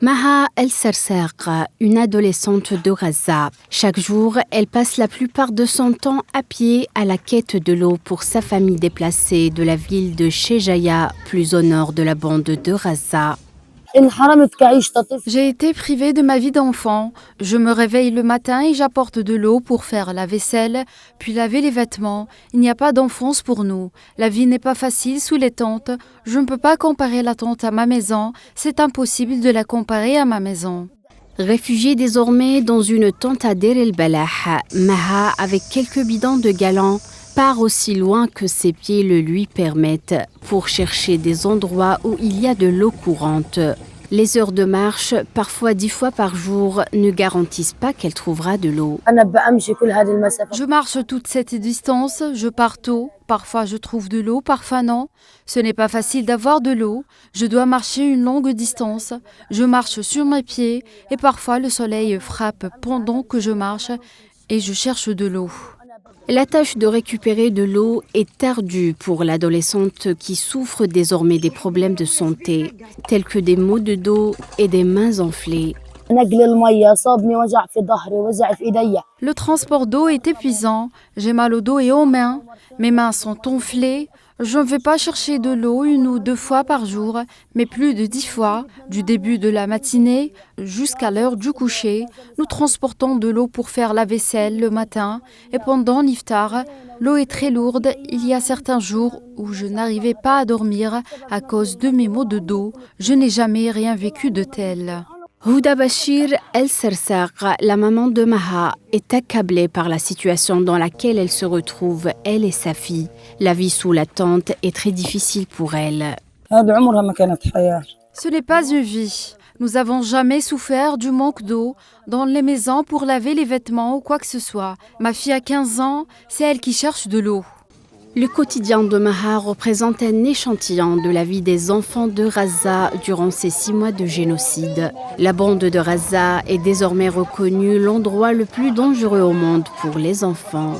Maha El-Sarsaq, une adolescente de Gaza. Chaque jour, elle passe la plupart de son temps à pied à la quête de l'eau pour sa famille déplacée de la ville de Shejaya, plus au nord de la bande de Gaza. J'ai été privée de ma vie d'enfant. Je me réveille le matin et j'apporte de l'eau pour faire la vaisselle, puis laver les vêtements. Il n'y a pas d'enfance pour nous. La vie n'est pas facile sous les tentes. Je ne peux pas comparer la tente à ma maison. C'est impossible de la comparer à ma maison. Réfugiée désormais dans une tente à Deir el-Balah, Maha, avec quelques bidons de galons, part aussi loin que ses pieds le lui permettent pour chercher des endroits où il y a de l'eau courante. Les heures de marche, parfois 10 fois par jour, ne garantissent pas qu'elle trouvera de l'eau. Je marche toute cette distance, je pars tôt. Parfois je trouve de l'eau, parfois non. Ce n'est pas facile d'avoir de l'eau. Je dois marcher une longue distance. Je marche sur mes pieds et parfois le soleil frappe pendant que je marche et je cherche de l'eau. La tâche de récupérer de l'eau est ardue pour l'adolescente qui souffre désormais des problèmes de santé, tels que des maux de dos et des mains enflées. Le transport d'eau est épuisant. J'ai mal au dos et aux mains. Mes mains sont enflées. Je ne vais pas chercher de l'eau 1 ou 2 fois par jour, mais plus de 10 fois, du début de la matinée jusqu'à l'heure du coucher. Nous transportons de l'eau pour faire la vaisselle le matin et pendant l'iftar. L'eau est très lourde. Il y a certains jours où je n'arrivais pas à dormir à cause de mes maux de dos. Je n'ai jamais rien vécu de tel. Houda Bachir El-Sarsaq, la maman de Maha, est accablée par la situation dans laquelle elle se retrouve, elle et sa fille. La vie sous la tente est très difficile pour elle. Ce n'est pas une vie. Nous n'avons jamais souffert du manque d'eau dans les maisons pour laver les vêtements ou quoi que ce soit. Ma fille a 15 ans, c'est elle qui cherche de l'eau. Le quotidien de Maha représente un échantillon de la vie des enfants de Gaza durant ces 6 mois de génocide. La bande de Gaza est désormais reconnue l'endroit le plus dangereux au monde pour les enfants.